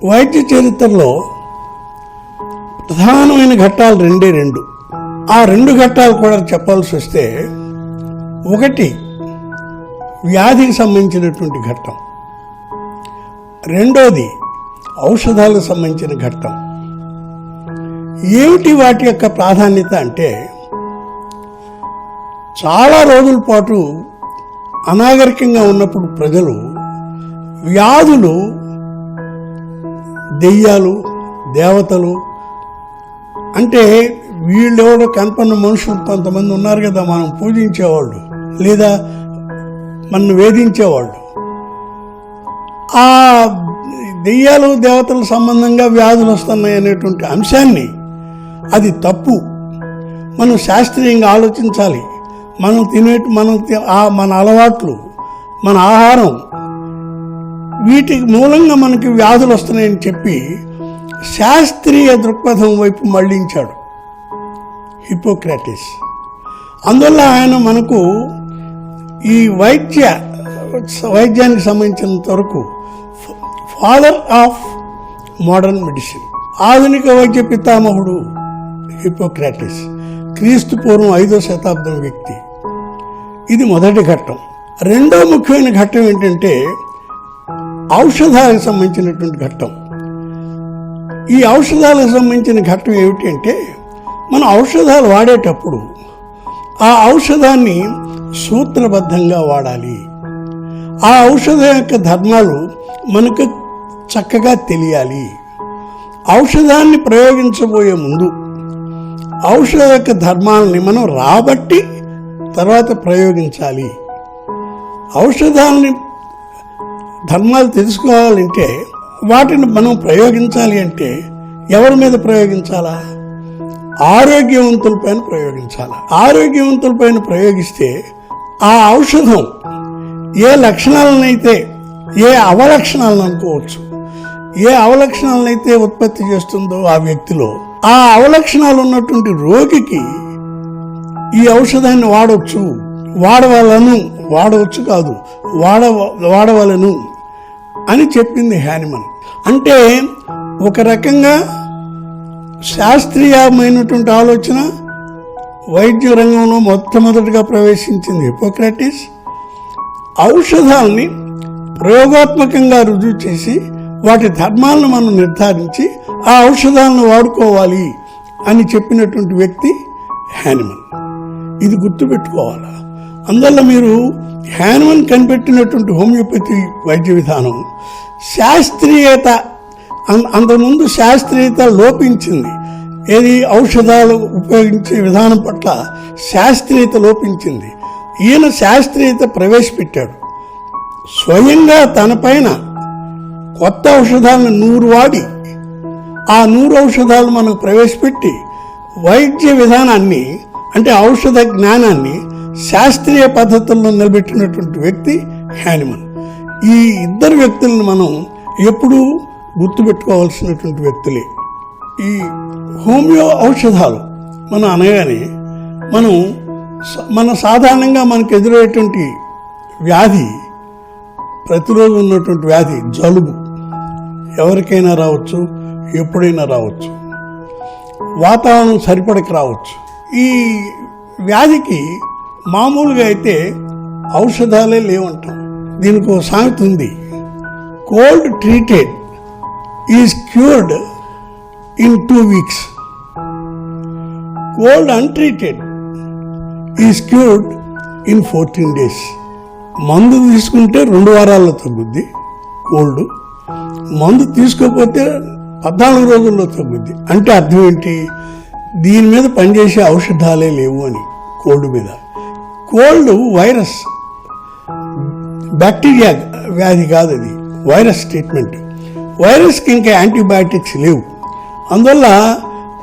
వైద్య చరిత్రలో ప్రధానమైన ఘట్టాలు రెండు. ఆ రెండు ఘట్టాలు కూడా చెప్పాల్సి వస్తే, ఒకటి వ్యాధికి సంబంధించినటువంటి ఘట్టం, రెండోది ఔషధాలకు సంబంధించిన ఘట్టం. ఏమిటి వాటి యొక్క ప్రాధాన్యత అంటే, చాలా రోజుల పాటు అనాగరికంగా ఉన్నప్పుడు ప్రజలు వ్యాధులు, దెయ్యాలు, దేవతలు అంటే వీళ్ళెవరో కనపడిన మనుషులు కొంతమంది ఉన్నారు కదా, మనం పూజించేవాళ్ళు లేదా మనం వేధించేవాళ్ళు. ఆ దెయ్యాలు, దేవతల సంబంధంగా వ్యాధులు వస్తున్నాయి అనేటువంటి అంశాన్ని, అది తప్పు. మనం శాస్త్రీయంగా ఆలోచించాలి. మన అలవాట్లు, మన ఆహారం, వీటికి మూలంగా మనకి వ్యాధులు వస్తున్నాయని చెప్పి శాస్త్రీయ దృక్పథం వైపు మళ్లించాడు హిప్పోక్రటిస్. అందువల్ల ఆయన మనకు ఈ వైద్యానికి సంబంధించినంత వరకు ఫాదర్ ఆఫ్ మోడర్న్ మెడిసిన్, ఆధునిక వైద్య పితామహుడు హిప్పోక్రటిస్, క్రీస్తు పూర్వం 5వ శతాబ్దం వ్యక్తి. ఇది మొదటి ఘట్టం. రెండో ముఖ్యమైన ఘట్టం ఏంటంటే ఔషధాలకు సంబంధించినటువంటి ఘట్టం. ఈ ఔషధాలకు సంబంధించిన ఘట్టం ఏమిటి అంటే, మనం ఔషధాలు వాడేటప్పుడు ఆ ఔషధాన్ని సూత్రబద్ధంగా వాడాలి. ఆ ఔషధం యొక్క ధర్మాలు మనకు చక్కగా తెలియాలి. ఔషధాన్ని ప్రయోగించబోయే ముందు ఔషధ యొక్క ధర్మాలని మనం రాబట్టి తర్వాత ప్రయోగించాలి. ఔషధాలని ధర్మాలు తెలుసుకోవాలంటే, వాటిని మనం ప్రయోగించాలి అంటే ఎవరి మీద ప్రయోగించాలా? ఆరోగ్యవంతులపైన ప్రయోగించాలి. ఆరోగ్యవంతులపైన ప్రయోగిస్తే ఆ ఔషధం ఏ లక్షణాలనైతే, ఏ అవలక్షణాలను అనుకోవచ్చు, ఏ అవలక్షణాలనైతే ఉత్పత్తి చేస్తుందో ఆ వ్యక్తిలో, ఆ అవలక్షణాలు ఉన్నటువంటి రోగికి ఈ ఔషధాన్ని వాడవలను అని చెప్పింది హ్యానిమన్. అంటే ఒక రకంగా శాస్త్రీయమైనటువంటి ఆలోచన వైద్య రంగంలో మొట్టమొదటిగా ప్రవేశించింది హిప్పోక్రటిస్. ఔషధాలని ప్రయోగాత్మకంగా రుజువు చేసి వాటి ధర్మాలను మనం నిర్ధారించి ఆ ఔషధాలను వాడుకోవాలి అని చెప్పినటువంటి వ్యక్తి హ్యానిమన్. ఇది గుర్తుపెట్టుకోవాలి. అందువల్ల మీరు హ్యానిమన్ కనిపెట్టినటువంటి హోమియోపతి వైద్య విధానం శాస్త్రీయత, అంతకుముందు శాస్త్రీయత లోపించింది. ఏది ఔషధాలు ఉపయోగించే విధానం పట్ల శాస్త్రీయత లోపించింది. ఈయన శాస్త్రీయత ప్రవేశపెట్టాడు. స్వయంగా తన పైన కొత్త ఔషధాలను 100 వాడి ఆ 100 ఔషధాలు మనకు ప్రవేశపెట్టి వైద్య విధానాన్ని, అంటే ఔషధ జ్ఞానాన్ని శాస్త్రీయ పద్ధతుల్లో నిలబెట్టినటువంటి వ్యక్తి హ్యానిమన్. ఈ ఇద్దరు వ్యక్తులను మనం ఎప్పుడూ గుర్తుపెట్టుకోవాల్సినటువంటి వ్యక్తులే. ఈ హోమియో ఔషధాలు మనం అనగానే మన సాధారణంగా మనకు ఎదురయ్యేటువంటి వ్యాధి, ప్రతిరోజు ఉన్నటువంటి వ్యాధి జలుబు. ఎవరికైనా రావచ్చు, ఎప్పుడైనా రావచ్చు, వాతావరణం సరిపడక రావచ్చు. ఈ వ్యాధికి మామూలుగా అయితే ఔషధాలే లేవంటాం. దీనికి ఒక సామెత ఉంది, cold treated is cured in 2 weeks, cold untreated is cured in 14 days. మందు తీసుకుంటే 2 వారాల్లో తగ్గుద్ది కోల్డ్, మందు తీసుకోకపోతే 14 రోజుల్లో తగ్గుద్ది. అంటే అర్థం ఏంటి? దీని మీద పనిచేసే ఔషధాలే లేవు అని. కోల్డ్ మీద, కోల్డ్ వైరస్, బ్యాక్టీరియా వ్యాధి కాదు, అది వైరస్ ట్రీట్మెంట్. వైరస్కి ఇంకా యాంటీబయాటిక్స్ లేవు, అందువల్ల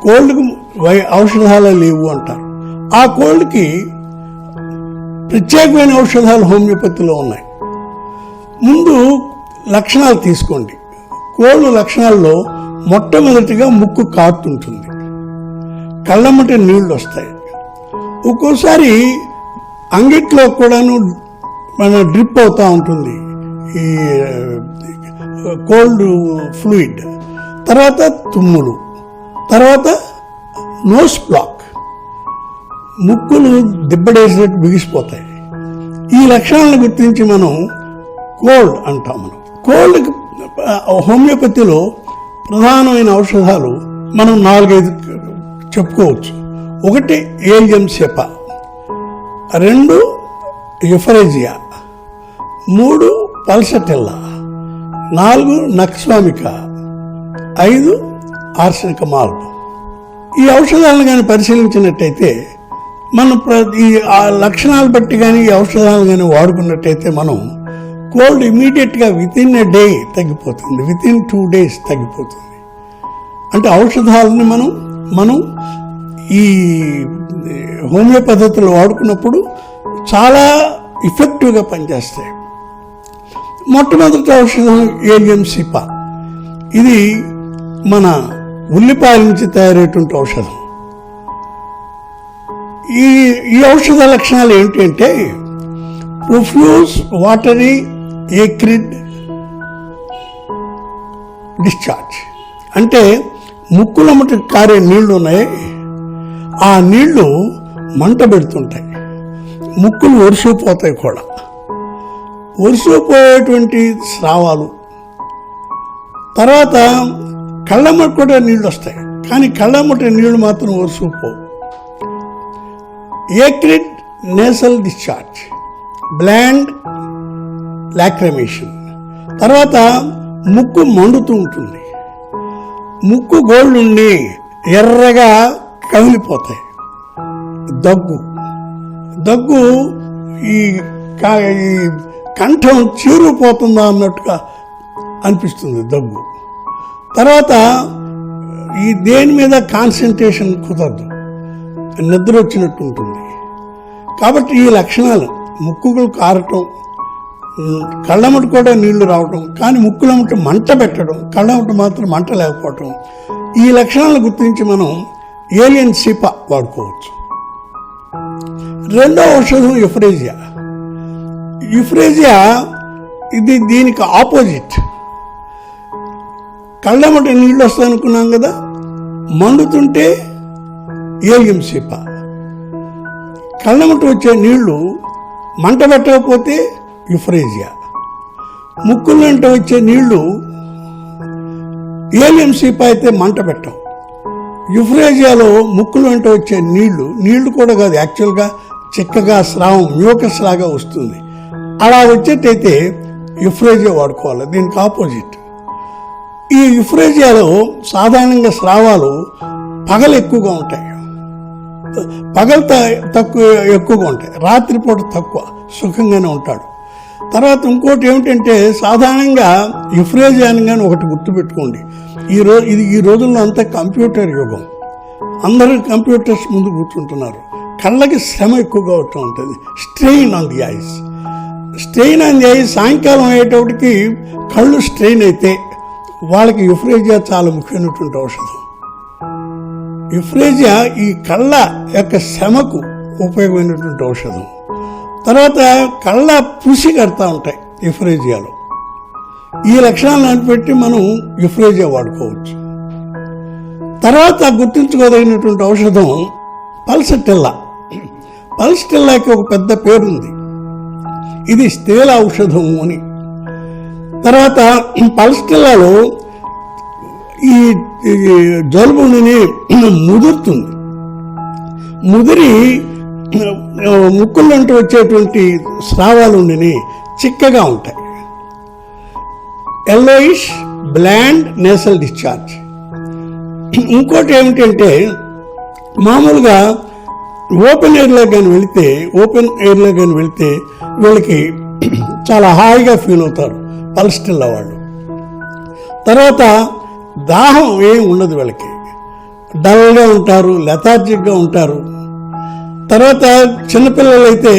కోల్డ్కి ఔషధాలే లేవు అంటారు. ఆ కోల్డ్కి ప్రత్యేకమైన ఔషధాలు హోమియోపతిలో ఉన్నాయి. ముందు లక్షణాలు తీసుకోండి. కోల్డ్ లక్షణాల్లో మొట్టమొదటిగా ముక్కు కారుతుంటుంది, కళ్ళమ్మట నీళ్లు వస్తాయి, ఒక్కోసారి అంగిట్లో కూడాను మన డ్రిప్ అవుతూ ఉంటుంది, ఈ కోల్డ్ ఫ్లూయిడ్, తర్వాత తుమ్ములు, తర్వాత నోస్ బ్లాక్, ముక్కులు దిబ్బడేసినట్టు బిగిసిపోతాయి. ఈ లక్షణాలను గుర్తించి మనం కోల్డ్ అంటాం. మనం కోల్డ్ హోమియోపతిలో ప్రధానమైన ఔషధాలు మనం 4-5 చెప్పుకోవచ్చు. 1 ఏలియం సెపా, 2 యుఫరేజియా, 3 పల్సటెల్లా, 4 నక్స్వామిక, 5 ఆర్సెనికమాల్. ఈ ఔషధాలను కానీ పరిశీలించినట్టయితే మనం ఈ లక్షణాలు బట్టి కానీ ఈ ఔషధాలు కానీ వాడుకున్నట్టయితే మనం కోల్డ్ ఇమీడియట్గా వితిన్ ఎ డే తగ్గిపోతుంది, వితిన్ 2 days తగ్గిపోతుంది. అంటే ఔషధాలని మనం ఈ హోమియో పద్ధతులు వాడుకున్నప్పుడు చాలా ఎఫెక్టివ్గా పనిచేస్తాయి. మొట్టమొదటి ఔషధం ఏలియం సిపా. ఇది మన ఉల్లిపాయల నుంచి తయారయ్యేటువంటి ఔషధం. ఈ ఔషధ లక్షణాలు ఏంటంటే ప్రొఫ్యూజ్ వాటరీ ఏక్రిడ్ డిశ్చార్జ్. అంటే ముక్కుల మటు కారే నీళ్లు ఉన్నాయి, ఆ నీళ్లు మంట పెడుతుంటాయి, ముక్కులు ఒరిసిపోతాయి కూడా. ఒరిసిపోయేటువంటి స్రావాలు, తర్వాత కళ్ళమ్మట కూడా నీళ్లు వస్తాయి, కానీ కళ్ళమ్మట నీళ్లు మాత్రం ఒరిసిపోవు. ఏక్రిడ్ నేసల్ డిశ్చార్జ్, బ్లాండ్ లాక్రిమేషన్. తర్వాత ముక్కు మండుతూ ఉంటుంది, ముక్కు గోల్డ్ ఉండి ఎర్రగా కమిలిపోతాయి. దగ్గు ఈ కంఠం చీరిపోతుందా అన్నట్టుగా అనిపిస్తుంది దగ్గు. తర్వాత ఈ దేని మీద కాన్సన్ట్రేషన్ కుదరదు, నిద్ర వచ్చినట్టు ఉంటుంది. కాబట్టి ఈ లక్షణాలు ముక్కులు కారటం, కళ్ళమట కూడా నీళ్లు రావటం, కానీ ముక్కులమట మంట పెట్టడం, కళ్ళమట మాత్రం మంట లేకపోవటం, ఈ లక్షణాలను గుర్తించి మనం ఏలియన్ సిపా వాడుకోవచ్చు. రెండో ఔషధం యుఫరేజియా. యుఫరేజియా ఇది దీనికి ఆపోజిట్. కళ్ళమట నీళ్ళు వస్తాయనుకున్నాం కదా, మండుతుంటే ఏలియం సిపా. కళ్ళమట వచ్చే నీళ్లు మంట పెట్టకపోతే యుఫరేజియా. ముక్కుల వెంట వచ్చే నీళ్లు ఏలియం సిపా అయితే మంట పెట్టం. యుఫరేజియాలో ముక్కుల వెంట వచ్చే నీళ్లు కూడా కాదు, యాక్చువల్గా చిక్కగా స్రావం మ్యూకస్ లాగా వస్తుంది. అలా వచ్చేటైతే యుఫరేజియా వాడుకోవాలి. దీనికి ఆపోజిట్. ఈ యుఫరేజియాలో సాధారణంగా స్రావాలు పగలు ఎక్కువగా ఉంటాయి, పగలు ఎక్కువగా ఉంటాయి, రాత్రిపూట తక్కువ, సుఖంగానే ఉంటాడు. తర్వాత ఇంకోటి ఏమిటంటే సాధారణంగా యుఫరేజియా అనగానే ఒకటి గుర్తుపెట్టుకోండి, ఈ రోజుల్లో అంతా కంప్యూటర్ యుగం, అందరూ కంప్యూటర్స్ ముందు కూర్చుంటున్నారు, కళ్ళకి శ్రమ ఎక్కువగా అవుతూ ఉంటుంది. Strain on the ice. సాయంకాలం అయ్యేటప్పటికి కళ్ళు స్ట్రెయిన్ అయితే వాళ్ళకి యుఫరేజియా చాలా ముఖ్యమైనటువంటి ఔషధం. యుఫరేజియా ఈ కళ్ళ యొక్క శ్రమకు ఉపయోగమైనటువంటి ఔషధం. తర్వాత కళ్ళ పుసి కడతా ఉంటాయి యుఫరేజియాలో. ఈ లక్షణాలను పెట్టి మనం యుఫరేజియా వాడుకోవచ్చు. తర్వాత గుర్తించుకోదగినటువంటి ఔషధం పల్సటెల్లా. పల్సటెల్లాకి ఒక పెద్ద పేరుంది, ఇది స్త్రీల ఔషధం అని. తర్వాత పల్సటెల్లాలో ఈ జలుబుని ముదురుతుంది, ముదిరి ముక్కులంటూ వచ్చేటువంటి స్రావాలు చిక్కగా ఉంటాయి. Yellowish bland nasal discharge. ఇంకోటి ఏమిటంటే మామూలుగా ఓపెన్ ఎయిర్లో కానీ వెళితే వీళ్ళకి చాలా హాయిగా ఫీల్ అవుతారు పల్సటెల్లా వాళ్ళు. తర్వాత దాహం ఏం ఉండదు, వీళ్ళకి డల్గా ఉంటారు, లెథార్జిక్గా ఉంటారు. తర్వాత చిన్నపిల్లలు అయితే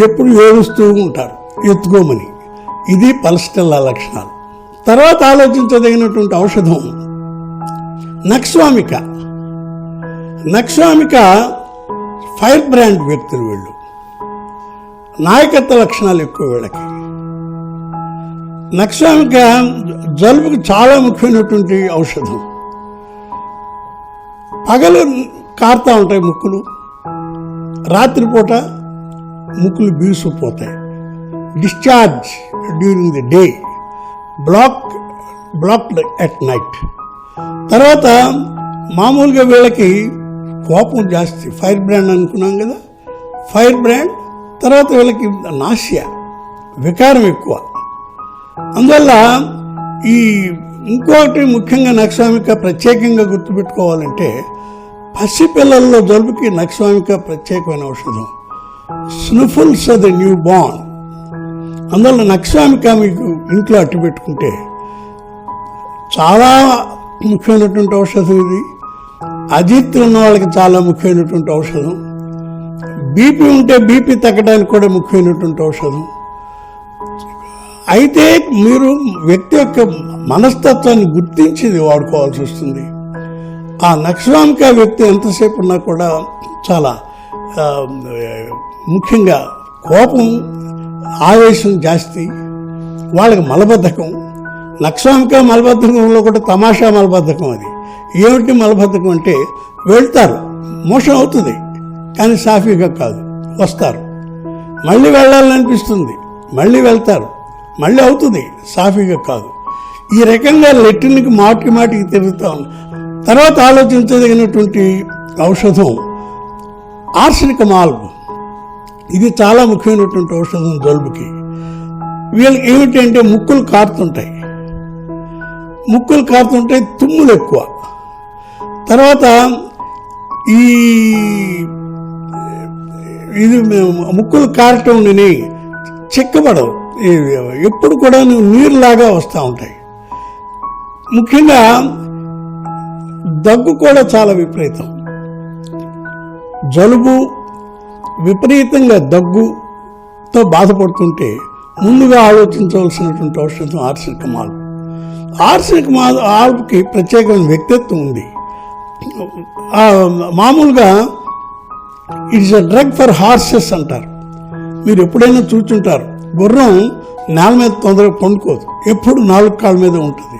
ఎప్పుడు ఏడుస్తూ ఉంటారు ఎత్తుకోమని. ఇది పల్సటెల్లా లక్షణాలు. తర్వాత ఆలోచించదగినటువంటి ఔషధం నక్స్వామిక. ఫైర్ బ్రాండ్ వ్యక్తులు, వీళ్ళు నాయకత్వ లక్షణాలు ఎక్కువ వీళ్ళకి. నక్సామిక జలుబుకు చాలా ముఖ్యమైనటువంటి ఔషధం. పగలు కారుతూ ఉంటాయి ముక్కులు, రాత్రిపూట ముక్కులు బీసుకుపోతాయి. Discharge during the day, blocked at night. తర్వాత మామూలుగా వీళ్ళకి కోపం జాస్తి, ఫైర్ బ్రాండ్ అనుకున్నాం కదా, ఫైర్ బ్రాండ్. తర్వాత వీళ్ళకి నాసియా, వికారం ఎక్కువ. అందువల్ల ఈ ఇంకోటి ముఖ్యంగా నక్సామిక ప్రత్యేకంగా గుర్తుపెట్టుకోవాలంటే, పసిపిల్లల్లో జలుబుకి నక్సామిక ప్రత్యేకమైన ఔషధం. స్నుఫుల్స్ ఆఫ్ ద న్యూ బార్న్. అందువల్ల నక్సామిక మీకు ఇంట్లో అట్టు పెట్టుకుంటే చాలా ముఖ్యమైనటువంటి ఔషధం ఇది. అజీర్తి ఉన్న వాళ్ళకి చాలా ముఖ్యమైనటువంటి ఔషధం. బీపీ ఉంటే బీపీ తగ్గడానికి కూడా ముఖ్యమైనటువంటి ఔషధం. అయితే మీరు వ్యక్తి యొక్క మనస్తత్వాన్ని గుర్తించి వాడుకోవాల్సి వస్తుంది. ఆ నక్సామిక వ్యక్తి ఎంతసేపు ఉన్నా కూడా చాలా ముఖ్యంగా కోపం, ఆవేశం జాస్తి, వాళ్ళకి మలబద్ధకం. నక్సామిక మలబద్ధకంలో కూడా తమాషా మలబద్ధకం. అది ఏమిటి మలబద్ధకం అంటే, వెళ్తారు, మోషన్ అవుతుంది కానీ సాఫీగా కాదు, వస్తారు, మళ్ళీ వెళ్ళాలనిపిస్తుంది, మళ్ళీ వెళ్తారు, మళ్ళీ అవుతుంది, సాఫీగా కాదు. ఈ రకంగా లెట్రిన్కి మాటికి తిరుగుతాం. తర్వాత ఆలోచించదగినటువంటి ఔషధం ఆర్సెనిక్ మాల్బ్. ఇది చాలా ముఖ్యమైనటువంటి ఔషధం జలుబుకి. వీళ్ళకి ఏమిటంటే ముక్కులు కారుతుంటాయి, తుమ్ములు ఎక్కువ. తర్వాత ఇది ముక్కులు కారటం చిక్కబడవు, ఎప్పుడు కూడా నీరులాగా వస్తూ ఉంటాయి. ముఖ్యంగా దగ్గు కూడా చాలా విపరీతం. జలుబు విపరీతంగా దగ్గుతో బాధపడుతుంటే ముందుగా ఆలోచించవలసినటువంటి ఔషధం ఆర్సెనిక్ మాల్బ్. ఆర్సెనిక్ మాల్బ్కి ప్రత్యేకమైన వ్యక్తిత్వం ఉంది. మామూలుగా it's a drug for horses అంటారు. మీరు ఎప్పుడైనా చూచుంటారు, గుర్రం నేల మీద తొందరగా పండుకోదు, ఎప్పుడు 4 కాళ్ళ మీద ఉంటుంది.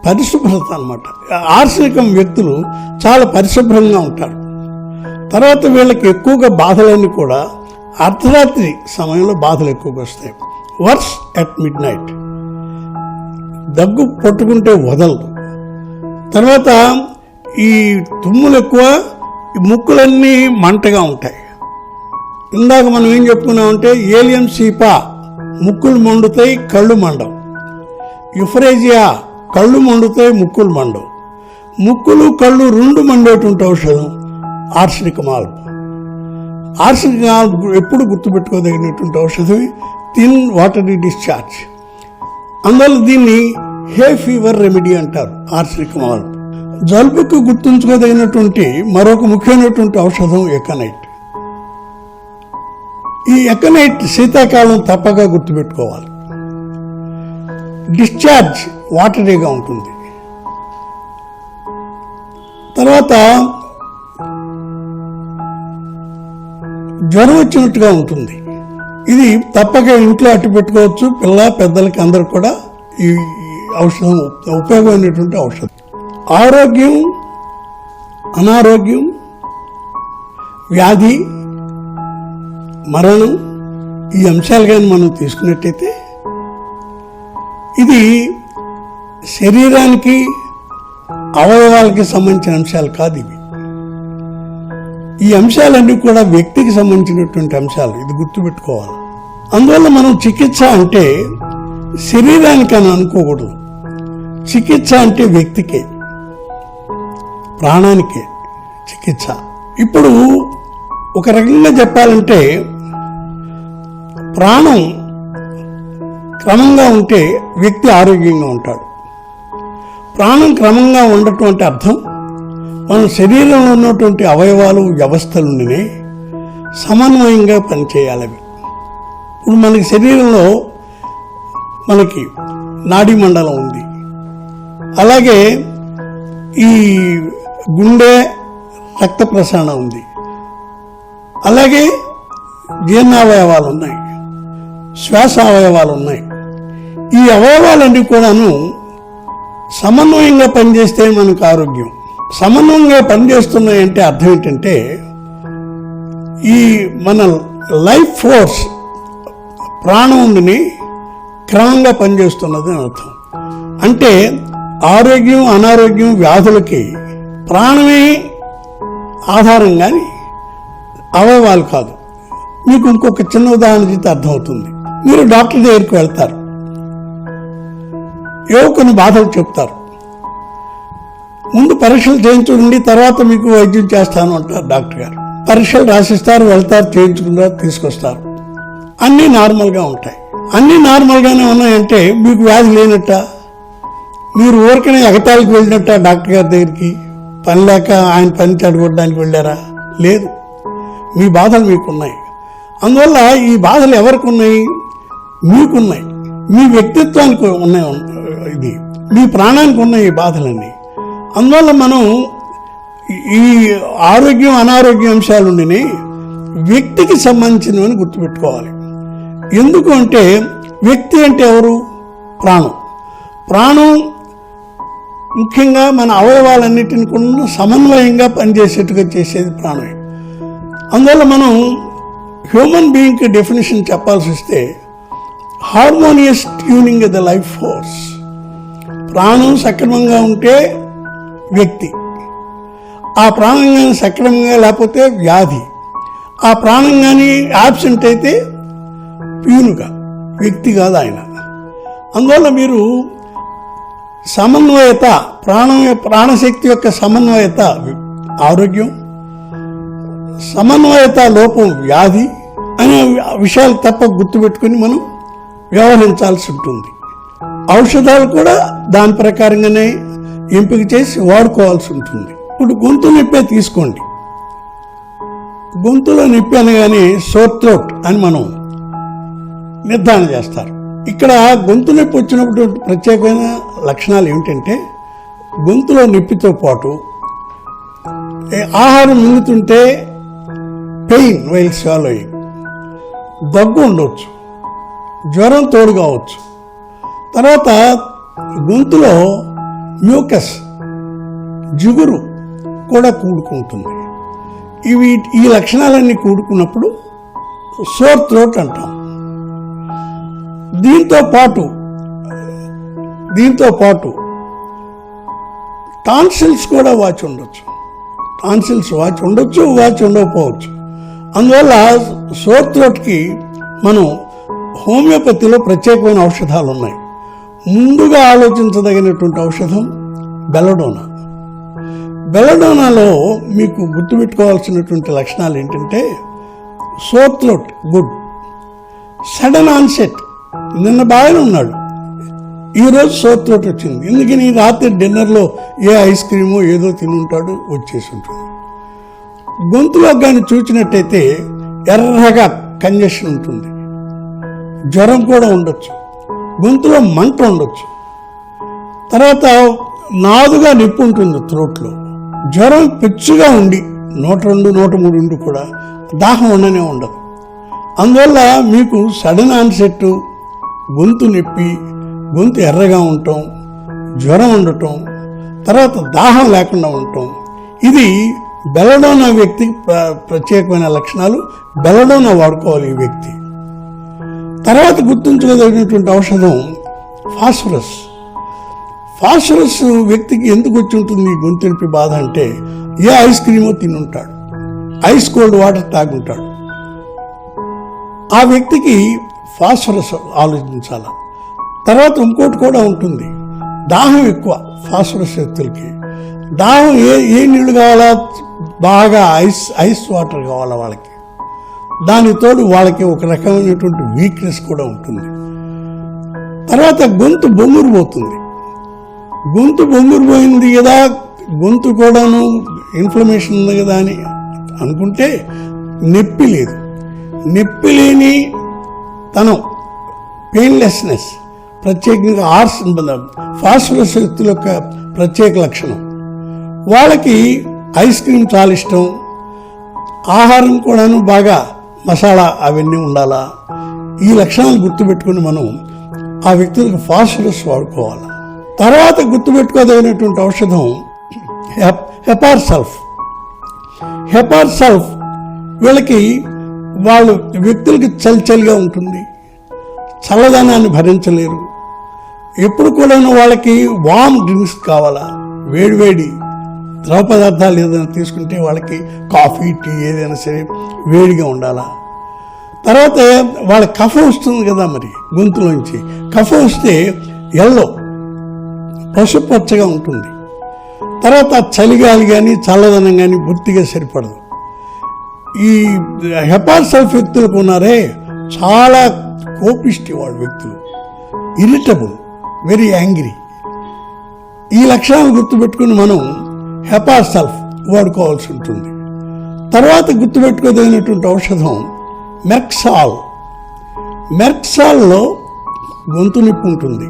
పరిశుభ్రత అన్నమాట. ఆర్సెనికం వ్యక్తులు చాలా పరిశుభ్రంగా ఉంటారు. తర్వాత వీళ్ళకి ఎక్కువగా బాధలన్నీ కూడా అర్ధరాత్రి సమయంలో బాధలు ఎక్కువగా వస్తాయి. Worse at midnight. దగ్గు పట్టుకుంటే వదలదు. తర్వాత ఈ తుమ్ములు ఎక్కువ, ఈ ముక్కులన్నీ మంటగా ఉంటాయి. ఇందాక మనం ఏం చెప్పుకున్నామంటే, ఏలియం సీపా ముక్కులు మండుతాయి, కళ్ళు మండవు. యుఫ్రేజియా కళ్ళు మండుతాయి, ముక్కులు మండవు. ముక్కులు కళ్ళు 2 మండేటువంటి ఔషధం ఆర్సెనిక్ మాల్బ్. ఆర్సెనిక్ మాల్బ్ ఎప్పుడు గుర్తుపెట్టుకోదగినటువంటి ఔషధం. Thin watery discharge. అందువల్ల దీన్ని హే ఫీవర్ రెమెడీ అంటారు ఆర్సెనిక్ మాల్బ్. జలుబుకు గుర్తుంచుకోదగినటువంటి మరొక ముఖ్యమైనటువంటి ఔషధం ఎకనైట్. ఈ ఎకనైట్ శీతాకాలం తప్పగా గుర్తుపెట్టుకోవాలి. డిశ్చార్జ్ వాటరీగా ఉంటుంది. తర్వాత జ్వరం వచ్చినట్టుగా ఉంటుంది. ఇది తప్పక ఇంట్లో అట్టు పెట్టుకోవచ్చు. పిల్ల పెద్దలకి అందరూ కూడా ఈ ఔషధం ఉపయోగమైనటువంటి ఔషధం. ఆరోగ్యం, అనారోగ్యం, వ్యాధి, మరణం, ఈ అంశాలు కానీ మనం తీసుకున్నట్టయితే ఇది శరీరానికి, అవయవాలకి సంబంధించిన అంశాలు కాదు ఇవి. ఈ అంశాలన్నీ కూడా వ్యక్తికి సంబంధించినటువంటి అంశాలు. ఇది గుర్తుపెట్టుకోవాలి. అందువల్ల మనం చికిత్స అంటే శరీరానికి అని అనుకోకూడదు. చికిత్స అంటే వ్యక్తికే, ప్రాణానికే చికిత్స. ఇప్పుడు ఒక రకంగా చెప్పాలంటే, ప్రాణం క్రమంగా ఉంటే వ్యక్తి ఆరోగ్యంగా ఉంటాడు. ప్రాణం క్రమంగా ఉండటం అంటే అర్థం, మన శరీరంలో ఉన్నటువంటి అవయవాలు, వ్యవస్థలునే సమన్వయంగా పనిచేయాలి. ఇప్పుడు మనకి శరీరంలో మనకి నాడీ మండలం ఉంది, అలాగే ఈ గుండె రక్త ప్రసరణ ఉంది, అలాగే జీర్ణావయవాలు ఉన్నాయి, శ్వాస అవయవాలు ఉన్నాయి. ఈ అవయవాలన్నీ కూడాను సమన్వయంగా పనిచేస్తే మనకు ఆరోగ్యం. సమన్వయంగా పనిచేస్తున్నాయంటే అర్థం ఏంటంటే ఈ మన లైఫ్ ఫోర్స్ ప్రాణముని క్రమంగా పనిచేస్తున్నది అని అర్థం. అంటే ఆరోగ్యం అనారోగ్యం వ్యాధులకి ప్రాణమే ఆధారం కానీ అవయవాలు కాదు. మీకు ఇంకొక చిన్న ఉదాహరణ చేస్తే అర్థమవుతుంది. మీరు డాక్టర్ దగ్గరికి వెళ్తారు, ఏవో కొన్ని బాధలు చెప్తారు, ముందు పరీక్షలు చేయించుకోండి తర్వాత మీకు వైద్యం చేస్తాను అంటారు డాక్టర్ గారు. పరీక్షలు రాసిస్తారు, వెళ్తారు, చేయించుకుంటారు, తీసుకొస్తారు. అన్నీ నార్మల్గా ఉంటాయి. అన్నీ నార్మల్గానే ఉన్నాయంటే మీకు వ్యాధి లేనట్ట? మీరు ఊరికనే ఎగతాళికి వెళ్ళినట్ట డాక్టర్ గారి దగ్గరికి? పని లేక ఆయన పని చెడగొట్టడానికి వెళ్ళారా? లేదు, మీ బాధలు మీకున్నాయి. అందువల్ల ఈ బాధలు ఎవరికి ఉన్నాయి? మీకున్నాయి. మీ వ్యక్తిత్వానికి ఉన్నాయి, ఇది మీ ప్రాణానికి ఉన్నాయి ఈ బాధలన్నీ. అందువల్ల మనం ఈ ఆరోగ్యం అనారోగ్య అంశాలుండి వ్యక్తికి సంబంధించినవని గుర్తుపెట్టుకోవాలి. ఎందుకు అంటే వ్యక్తి అంటే ఎవరు? ప్రాణం. ప్రాణం ముఖ్యంగా మన అవయవాలన్నిటిని కూడా సమన్వయంగా పనిచేసేట్టుగా చేసేది ప్రాణమే. అందువల్ల మనం హ్యూమన్ బీయింగ్కి డెఫినేషన్ చెప్పాల్సి వస్తే harmonious tuning the life force. ప్రాణం సక్రమంగా ఉంటే వ్యక్తి, ఆ ప్రాణం కానీ సక్రమంగా లేకపోతే వ్యాధి, ఆ ప్రాణం కానీ యాబ్సెంట్ అయితే ప్యూనుగా వ్యక్తి కాదు ఆయన. అందువల్ల మీరు సమన్వయత, ప్రాణశక్తి యొక్క సమన్వయత ఆరోగ్యం, సమన్వయత లోపం వ్యాధి అనే విషయాలు తప్ప గుర్తుపెట్టుకుని మనం వ్యవహరించాల్సి ఉంటుంది. ఔషధాలు కూడా దాని ప్రకారంగానే ఎంపిక చేసి వాడుకోవాల్సి ఉంటుంది. ఇప్పుడు గొంతు నొప్పే తీసుకోండి. గొంతులో నొప్పి అనగానే సోర్ థ్రోట్ అని మనం నిర్ధారణ చేస్తారు. ఇక్కడ గొంతు నొప్పి వచ్చినప్పుడు ప్రత్యేకమైన లక్షణాలు ఏమిటంటే గొంతులో నొప్పితో పాటు ఆహారం మింగుతుంటే పెయిన్ వైల్ స్వాలోయింగ్, దగ్గు ఉండవచ్చు, జ్వరం తోడు కావచ్చు, తర్వాత గొంతులో మ్యూకస్ జిగురు కూడా కూడుకుంటుంది. ఈ లక్షణాలన్నీ కూడుకున్నప్పుడు సోర్ థ్రోట్ అంటాం. దీంతో పాటు టాన్సిల్స్ కూడా వాచి ఉండొచ్చు. టాన్సిల్స్ వాచి ఉండొచ్చు, వాచి ఉండకపోవచ్చు. అందువల్ల సోర్ థ్రోట్కి మనం హోమియోపతిలో ప్రత్యేకమైన ఔషధాలు ఉన్నాయి. ముందుగా ఆలోచించదగినటువంటి ఔషధం బెలడోనా. బెలడోనాలో మీకు గుర్తుపెట్టుకోవాల్సినటువంటి లక్షణాలు ఏంటంటే sore throat good, sudden onset. నిన్న బాగానే ఉన్నాడు, ఈరోజు సోర్ థ్రోట్ వచ్చింది. ఎందుకని రాత్రి డిన్నర్లో ఏ ఐస్ క్రీమో ఏదో తిని ఉంటాడు, వచ్చేసి ఉంటుంది. గొంతులో కానీ చూచినట్టయితే ఎర్రగా కంజెషన్ ఉంటుంది, జ్వరం కూడా ఉండొచ్చు, గొంతులో మంట ఉండొచ్చు, తర్వాత నాదుగా నొప్పి ఉంటుంది థ్రోట్లో, జ్వరం పెచ్చుగా ఉండి 102, 103 ఉండి కూడా దాహం ఉండనే ఉండదు. అందువల్ల మీకు సడన్ ఆన్సెట్, గొంతు నొప్పి, గొంతు ఎర్రగా ఉండటం, జ్వరం ఉండటం, తర్వాత దాహం లేకుండా ఉండటం, ఇది బెలడోనా వ్యక్తికి ప్రత్యేకమైన లక్షణాలు. బెలడోనా వాడుకోవాలి ఈ వ్యక్తి. తర్వాత గుర్తుంచుకోదగినటువంటి ఔషధం ఫాస్ఫరస్. ఫాస్ఫరస్ వ్యక్తికి ఎందుకు వచ్చి ఉంటుంది గొంతు నొప్పి బాధ అంటే ఏ ఐస్ క్రీమో తినుంటాడు, ఐస్ కోల్డ్ వాటర్ తాగుంటాడు. ఆ వ్యక్తికి ఫాస్ఫరస్ ఆలోచించాల. తర్వాత ఇంకోటి కూడా ఉంటుంది, దాహం ఎక్కువ. ఫాస్ఫరస్ వ్యక్తులకి దాహం ఏ నీళ్లు కావాలా? బాగా ఐస్ వాటర్ కావాలా వాళ్ళకి. దానితోడు వాళ్ళకి ఒక రకమైనటువంటి వీక్నెస్ కూడా ఉంటుంది. తర్వాత గొంతు బొంగురు పోతుంది. గొంతు బొంగురు పోయింది కదా, గొంతు కూడాను ఇన్ఫ్లమేషన్ ఉంది కదా అని అనుకుంటే నొప్పి లేదు. నొప్పి లేని తనం, పెయిన్లెస్నెస్ ప్రత్యేకంగా ఫాస్ఫరస్ వ్యక్తుల యొక్క ప్రత్యేక లక్షణం. వాళ్ళకి ఐస్ క్రీమ్ చాలా ఇష్టం, ఆహారం కూడాను బాగా మసాలా అవన్నీ ఉండాలా. ఈ లక్షణాలు గుర్తుపెట్టుకుని మనం ఆ వ్యక్తులకు ఫాస్ఫరస్ వాడుకోవాలి. తర్వాత గుర్తుపెట్టుకోదగినటువంటి ఔషధం హెపార్ సల్ఫ్. హెపార్ సల్ఫ్ వీళ్ళకి వాళ్ళు వ్యక్తులకి చలిగా ఉంటుంది, చల్లదనాన్ని భరించలేరు. ఎప్పుడు కూడా వాళ్ళకి వామ్ డ్రింక్స్ కావాలా, వేడివేడి ద్రవ పదార్థాలు ఏదైనా తీసుకుంటే వాళ్ళకి కాఫీ టీ ఏదైనా సరే వేడిగా ఉండాలా. తర్వాత వాళ్ళ కఫం వస్తుంది కదా, మరి గొంతులోంచి కఫం వస్తే ఎల్లో పసుపచ్చగా ఉంటుంది. తర్వాత చలిగాలి కానీ చల్లదనం కానీ బొత్తిగా సరిపడదు. ఈ హెపార్ సల్ఫ్ వ్యక్తులకు ఉన్నారే చాలా కోపిష్టి వాళ్ళ వ్యక్తులు, ఇరిటబుల్, వెరీ యాంగ్రీ. ఈ లక్షణాలు గుర్తుపెట్టుకుని మనం హెపార్ సల్ఫ్ వాడుకోవాల్సి ఉంటుంది. తర్వాత గుర్తుపెట్టుకోదగినటువంటి ఔషధం మెర్క్సాల్. మెర్క్సాల్లో గొంతు నొప్పి ఉంటుంది,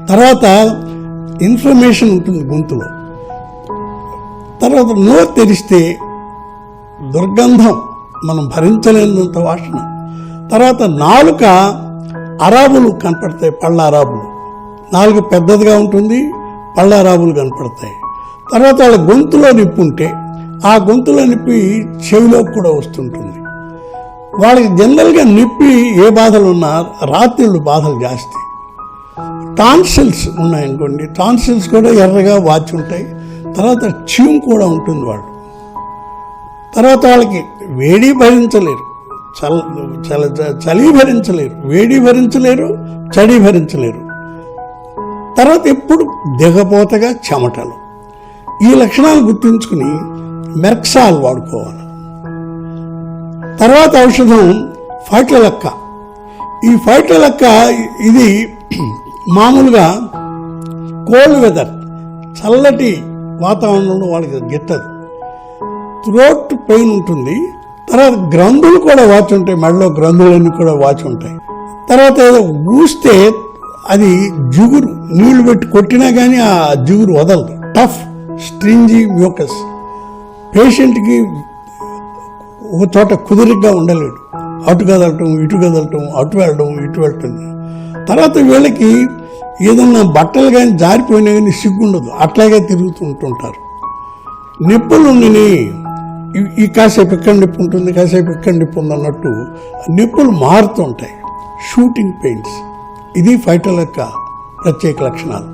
తర్వాత ఇన్ఫ్లమేషన్ ఉంటుంది గొంతులో, తర్వాత నోరు తెరిస్తే దుర్గంధం, మనం భరించలేనంత వాసన, తర్వాత నాలుక అరాబులు కనపడతాయి, పళ్ళ అరాబులు, నాలుక పెద్దదిగా ఉంటుంది, పళ్ళ అరాబులు కనపడతాయి. తర్వాత వాళ్ళ గొంతులో నొప్పి ఉంటే ఆ గొంతులో నొప్పి చెవిలోకి కూడా వస్తుంటుంది. వాళ్ళకి జనరల్గా నొప్పి ఏ బాధలు ఉన్నా రాత్రిళ్ళు బాధలు జాస్తి. టాన్సిల్స్ ఉన్నాయనుకోండి, టాన్సిల్స్ కూడా ఎర్రగా వాచి ఉంటాయి. తర్వాత చీము కూడా ఉంటుంది వాళ్ళు. తర్వాత వాళ్ళకి వేడి భరించలేరు, చలి భరించలేరు, వేడి భరించలేరు, చడి భరించలేరు. తర్వాత ఎప్పుడు దిగపోతగా చెమటలు. ఈ లక్షణాలు గుర్తుంచుకుని మెర్క్సాల్ వాడుకోవాలి. తర్వాత ఔషధం ఫైట్లలక్క. ఈ ఫైట్లలక్క ఇది మామూలుగా కోల్డ్ వెదర్, చల్లటి వాతావరణంలో వాళ్ళకి గిట్టదు. థ్రోట్ పెయిన్ ఉంటుంది. తర్వాత గ్రంథులు కూడా వాచి ఉంటాయి, మెడలో గ్రంథులన్నీ కూడా వాచి ఉంటాయి. తర్వాత ఏదో ఊస్తే అది జిగురు, నీళ్లు పెట్టి కొట్టినా కానీ ఆ జిగురు వదలదు. Tough stringy mucus. పేషెంట్కి ఒక చోట కుదురుగా ఉండలేడు, అటు కదలటం ఇటు కదలటం, అటు వెళ్ళడం ఇటు వెళ్ళటం. తర్వాత వీళ్ళకి ఏదన్నా బట్టలు కానీ జారిపోయినా కానీ సిగ్గుండదు, అట్లాగే తిరుగుతూ ఉంటుంటారు. నొప్పులు ఉండి ఈ కాసేపు ఇక్కడ నొప్పి ఉంటుంది, కాసేపు ఇక్కడ నొప్పి ఉంది అన్నట్టు నొప్పులు మారుతూ ఉంటాయి. Shooting pains. ఇది ఫైటల్ యొక్క ప్రత్యేక లక్షణాలు.